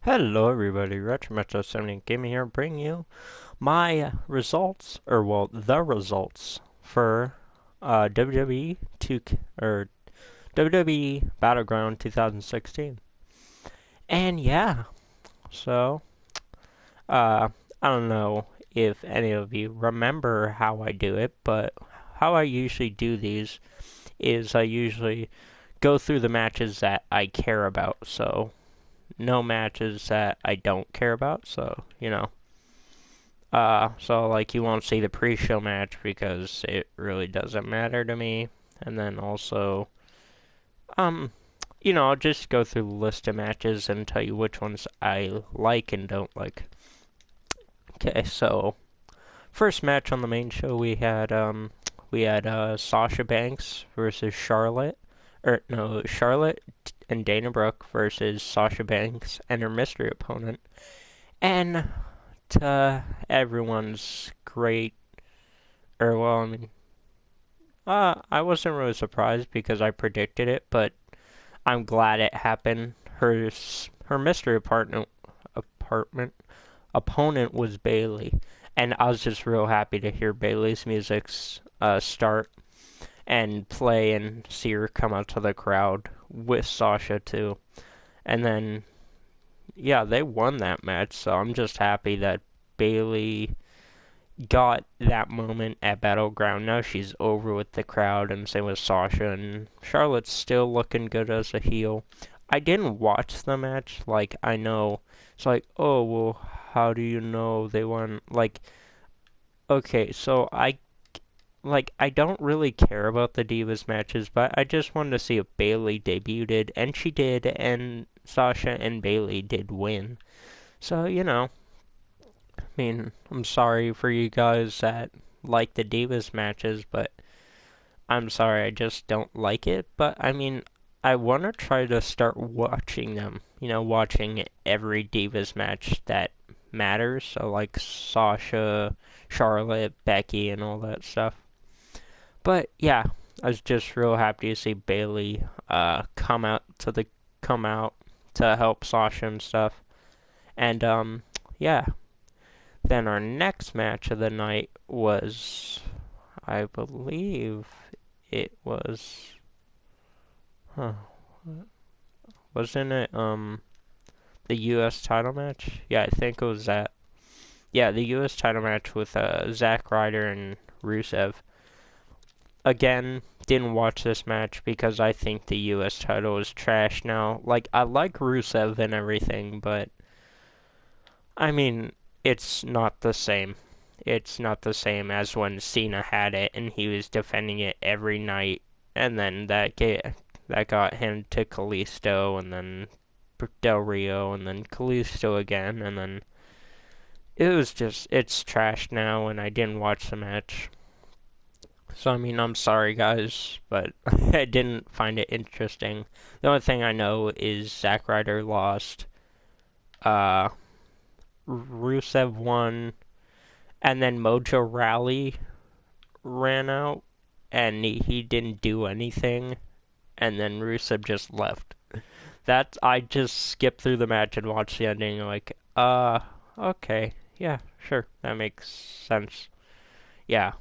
Hello everybody, Retro70 Gaming here, bringing you my results, or well, the results for WWE 2 or WWE BattleGround 2016. And yeah, so uh, I don't know if any of you remember how I do it, but how I usually do these is I usually go through the matches that I care about. So no matches that I don't care about. So like you won't see the pre-show match because it really doesn't matter to me. And then also, um, I'll just go through the list of matches and tell you which ones I like and don't like. Okay, so first match on the main show we had Sasha Banks versus Charlotte, or no, Charlotte and Dana Brooke versus Sasha Banks and her mystery opponent. And to everyone's great, or well, I wasn't really surprised because I predicted it, but I'm glad it happened. Her mystery apartment opponent was Bailey, and I was just real happy to hear Bailey's music start and play and see her come out to the crowd with Sasha too. And then yeah, they won that match, so I'm just happy that Bailey got that moment at Battleground. Now she's over with the crowd, and same with Sasha, and Charlotte's still looking good as a heel. I didn't watch the match, like, I know, it's like, oh, well, how do you know they won? Like, okay, so I don't really care about the Divas matches, but I just wanted to see if Bailey debuted, and she did, and Sasha and Bailey did win. So, I mean, I'm sorry for you guys that like the Divas matches, but I'm sorry, I just don't like it. But I mean, I want to try to start watching them. Watching every Divas match that matters. So, like Sasha, Charlotte, Becky, and all that stuff. But yeah, I was just real happy to see Bailey come out to help Sasha and stuff. And yeah. Then our next match of the night was, I believe it was, huh, wasn't it, the U.S. title match? Yeah, I think it was that. Yeah, the U.S. title match with, Zack Ryder and Rusev. Again, didn't watch this match because I think the U.S. title is trash now. Like, I like Rusev and everything, but I mean, it's not the same. It's not the same as when Cena had it and he was defending it every night, and then that got him to Kalisto, and then Del Rio, and then Kalisto again, and then it's trash now, and I didn't watch the match. So I mean, I'm sorry guys, but I didn't find it interesting. The only thing I know is Zack Ryder lost. Uh, Rusev won, and then Mojo Raleigh ran out, and he didn't do anything, and then Rusev just left. That I just skipped through the match and watched the ending, like, okay, yeah, sure, that makes sense. Yeah,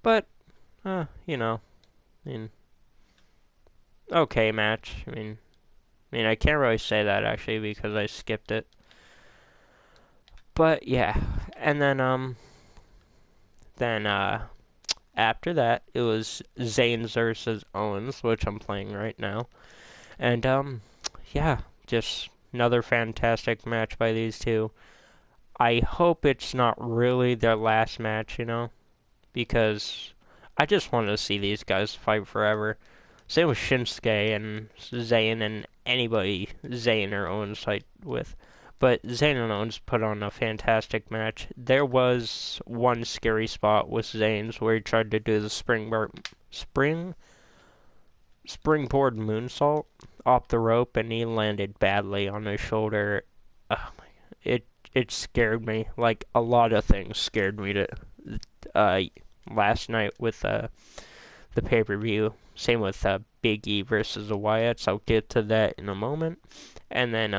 but, I mean, okay match. I can't really say that actually because I skipped it. But yeah, and then after that, it was Zayn versus Owens, which I'm playing right now. And, yeah, just another fantastic match by these two. I hope it's not really their last match, because I just want to see these guys fight forever. Same with Shinsuke and Zayn and anybody Zayn or Owens fight with. But Zayn and Owens put on a fantastic match. There was one scary spot with Zayn's where he tried to do the springboard moonsault off the rope, and he landed badly on his shoulder. It scared me. Like a lot of things scared me to uh, last night with the pay per view. Same with Big E versus the Wyatts. I'll get to that in a moment. And then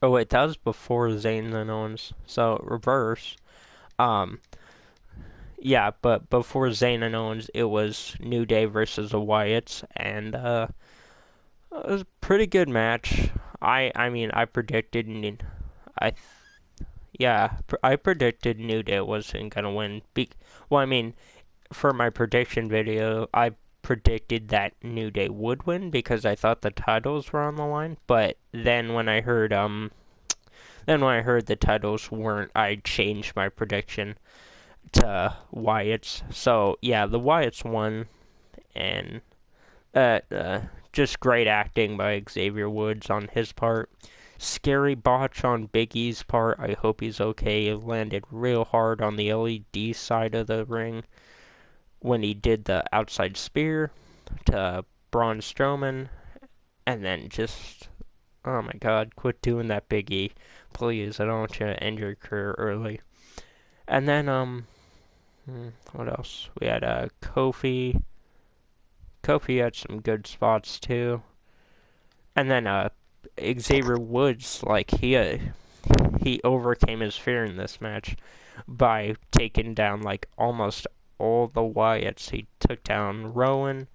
Oh wait, that was before Zayn and Owens. So reverse. Um, yeah, but before Zayn and Owens, it was New Day versus the Wyatts, and it was a pretty good match. I mean, I predicted, I yeah, I predicted New Day wasn't gonna win. Well, I mean, for my prediction video, I predicted that New Day would win because I thought the titles were on the line. But then when I heard the titles weren't, I changed my prediction to Wyatt's. So yeah, the Wyatts won, and uh, uh, just great acting by Xavier Woods on his part. Scary botch on Big E's part. I hope he's okay. He landed real hard on the LED side of the ring when he did the outside spear to Braun Strowman, and then just, oh my god, quit doing that, Big E. Please, I don't want you to end your career early. And then, what else? We had Kofi. Kofi had some good spots too. And then Xavier Woods, like he overcame his fear in this match by taking down like almost all the Wyatts. He took down Rowan,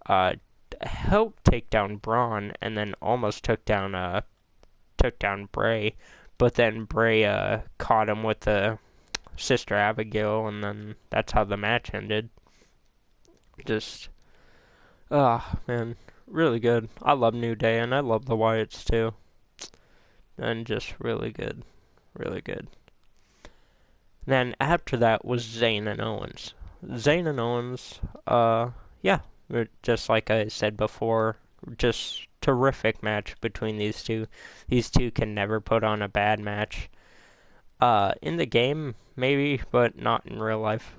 uh, helped take down Braun, and then almost took down Bray. But then Bray caught him with the Sister Abigail, and then that's how the match ended. Just, ah, man, really good. I love New Day, and I love the Wyatts too. And just really good. Really good. Then after that was Zayn and Owens. Zayn and Owens, yeah, just like I said before, just terrific match between these two. These two can never put on a bad match. In the game, maybe, but not in real life.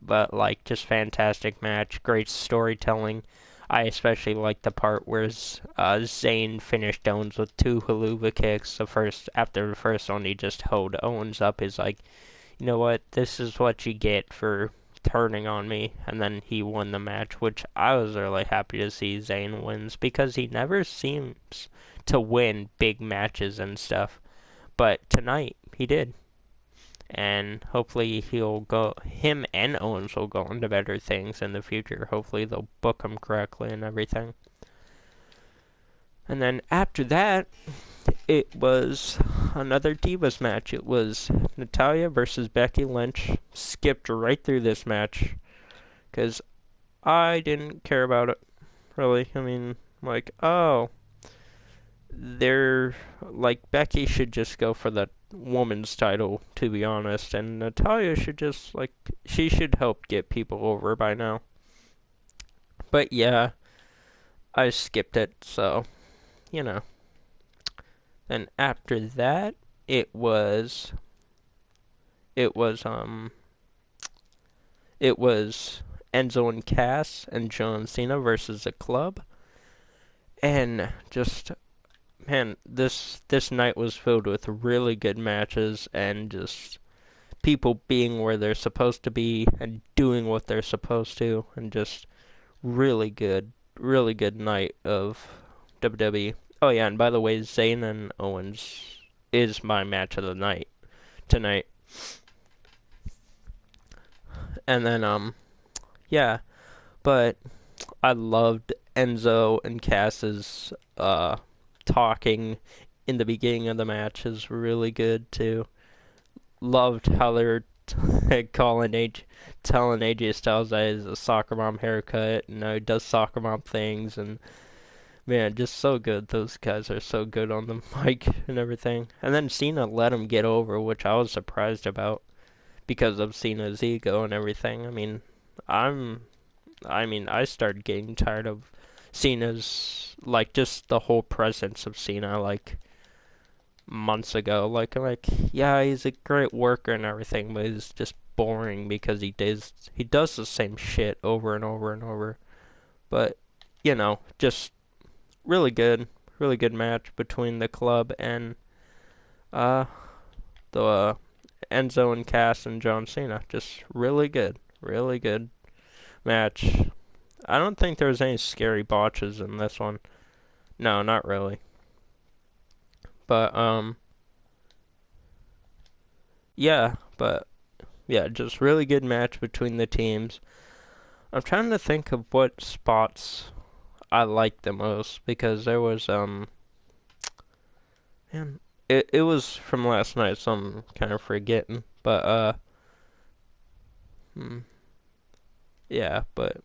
But, like, just fantastic match. Great storytelling. I especially like the part where Zayn finished Owens with two haluva kicks. After the first one, he just hoed Owens up. He's like, you know what? This is what you get for turning on me. And then he won the match, which I was really happy to see Zayn wins because he never seems to win big matches and stuff. But tonight, he did. And hopefully him and Owens will go into better things in the future. Hopefully they'll book him correctly and everything. And then after that, it was another Divas match. It was Natalya versus Becky Lynch. Skipped right through this match because I didn't care about it, really. I mean, like, oh, they're like, Becky should just go for the woman's title, to be honest, and Natalya should just, like, she should help get people over by now. But yeah, I skipped it, so, you know. Then after that, it was it was um it was Enzo and Cass and John Cena versus the Club, and just, man, this night was filled with really good matches and just people being where they're supposed to be and doing what they're supposed to, and just really good night of WWE. Oh yeah, and by the way, Zayn and Owens is my match of the night tonight. And then yeah, but I loved Enzo and Cass's talking in the beginning of the match is really good too. Loved how they're telling AJ Styles that he's a soccer mom haircut and how he does soccer mom things, and man, just so good. Those guys are so good on the mic and everything. And then Cena let him get over, which I was surprised about because of Cena's ego and everything. I'm I started getting tired of Cena's, like, just the whole presence of Cena, like, months ago. Yeah, he's a great worker and everything, but he's just boring because he does the same shit over and over and over. But, just really good match between the Club and uh the Enzo and Cass and John Cena. Just really good match. I don't think there was any scary botches in this one. No, not really. But yeah, but yeah, just really good match between the teams. I'm trying to think of what spots I liked the most because there was man, it was from last night, so I'm kind of forgetting. But hmm, yeah, but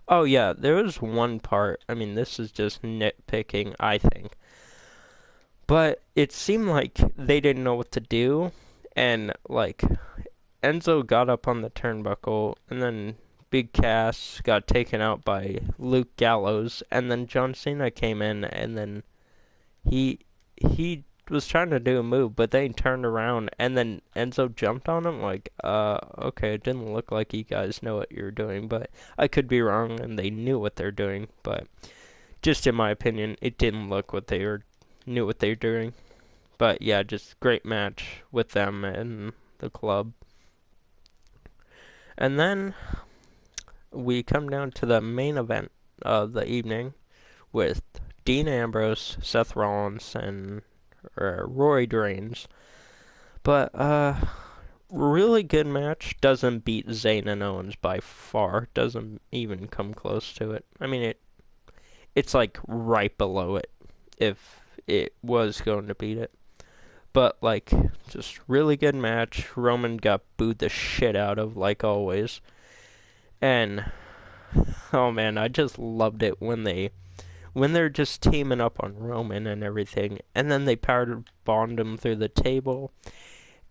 oh yeah, there was one part. I mean, this is just nitpicking, I think, but it seemed like they didn't know what to do, and like Enzo got up on the turnbuckle, and then Big Cass got taken out by Luke Gallows, and then John Cena came in, and then he he was trying to do a move, but then he turned around, and then Enzo jumped on him. Like, okay, it didn't look like you guys know what you're doing, but I could be wrong, and they knew what they're doing. But just in my opinion, it didn't look what they were knew what they were doing. But yeah, just great match with them and the club. And then we come down to the main event of the evening with Dean Ambrose, Seth Rollins, and Roy Reigns. But really good match. Doesn't beat Zayn and Owens by far. Doesn't even come close to it. I mean, it's like right below it if it was going to beat it. But like, just really good match. Roman got booed the shit out of like always. And oh man, I just loved it when they're just teaming up on Roman and everything, and then they power bombed him through the table.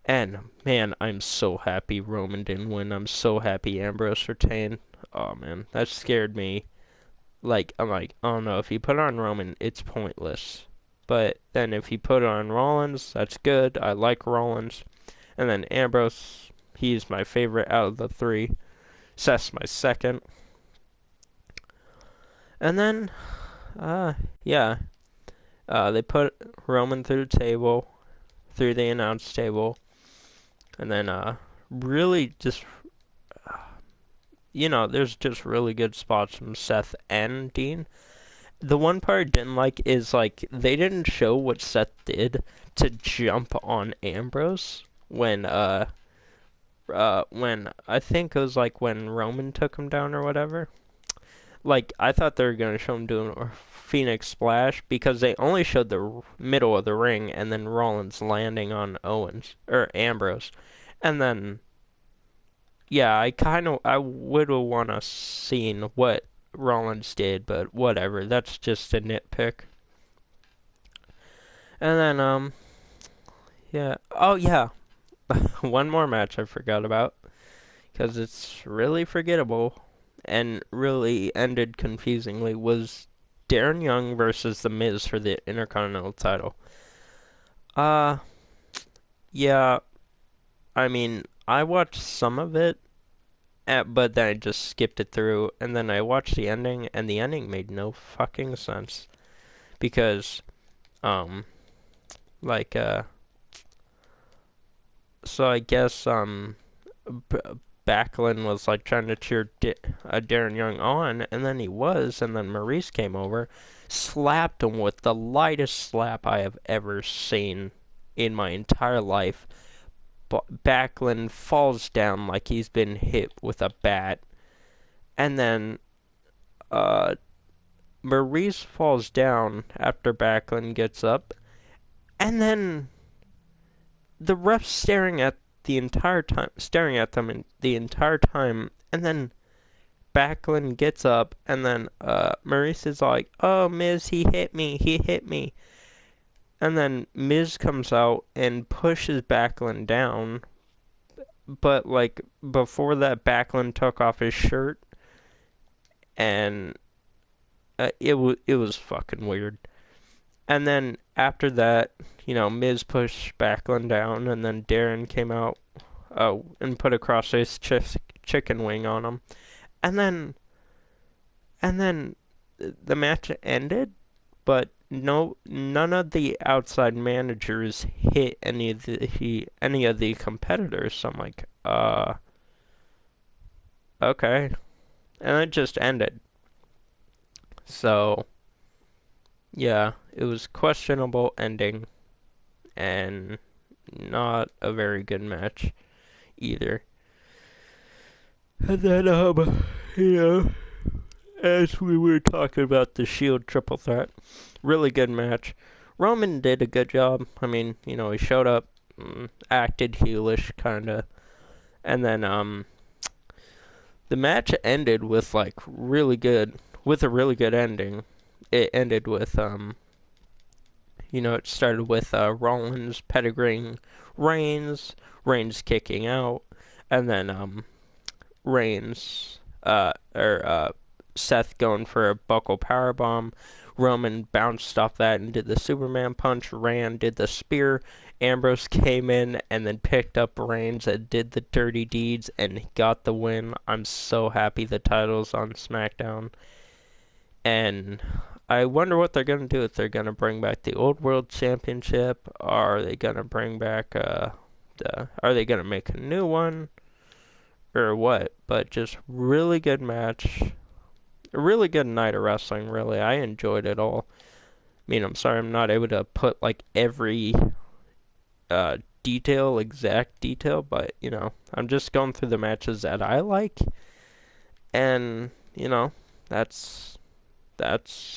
And man, I'm so happy Roman didn't win. I'm so happy Ambrose retained. Oh man, that scared me. Like I'm like, oh no, if you put on Roman, it's pointless. But then if you put on Rollins, that's good. I like Rollins. And then Ambrose, he's my favorite out of the three. Seth's my second. And then, yeah, they put Roman through the table, through the announce table, and then, really just, there's just really good spots from Seth and Dean. The one part I didn't like is, like, they didn't show what Seth did to jump on Ambrose when I think it was, like, when Roman took him down or whatever. Like, I thought they were going to show him doing a Phoenix Splash because they only showed the middle of the ring and then Rollins landing on Owens or Ambrose. And then, yeah, I would have want to seen what Rollins did, but whatever. That's just a nitpick. And then, yeah. Oh, yeah. One more match I forgot about because it's really forgettable and really ended confusingly was Darren Young versus The Miz for the Intercontinental title. Uh, yeah, I mean, I watched some of it, but then I just skipped it through, and then I watched the ending, and the ending made no fucking sense. Because, um, like, so I guess, B- Backlund was like trying to cheer Darren Young on, and then he was, and then Maurice came over, slapped him with the lightest slap I have ever seen in my entire life. Backlund falls down like he's been hit with a bat, and then Maurice falls down after Backlund gets up, and then the ref's staring at them the entire time, and then Backlund gets up, and then Maurice is like, "Oh, Miz, he hit me," and then Miz comes out and pushes Backlund down, but like before that, Backlund took off his shirt, and it was fucking weird. And then after that, Miz pushed Backlund down, and then Darren came out and put a cross-faced chicken wing on him. And then the match ended, but none of the outside managers hit any of the competitors. So I'm like, okay, and it just ended. So Yeah, it was questionable ending and not a very good match either. And then, you know, as we were talking about the Shield triple threat, really good match. Roman did a good job. I mean, he showed up, acted heelish, kinda, and then the match ended with with a really good ending. It ended with it started with Rollins pedigreeing Reigns, Reigns kicking out, and then Reigns or Seth going for a buckle powerbomb. Roman bounced off that and did the Superman punch. Rand did the spear. Ambrose came in and then picked up Reigns and did the dirty deeds and got the win. I'm so happy the title's on SmackDown. And I wonder what they're going to do. If they're going to bring back the old World Championship, are they going to bring back are they going to make a new one or what? But just really good match. A really good night of wrestling, really. I enjoyed it all. I mean, I'm sorry I'm not able to put like every exact detail, but I'm just going through the matches that I like, and that's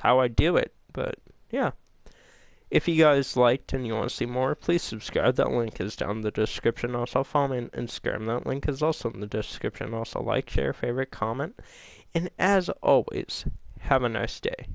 how I do it. But yeah, if you guys liked and you want to see more, please subscribe. That link is down in the description. Also, follow me on Instagram. That link is also in the description. Also, like, share, favorite, comment. And as always, have a nice day.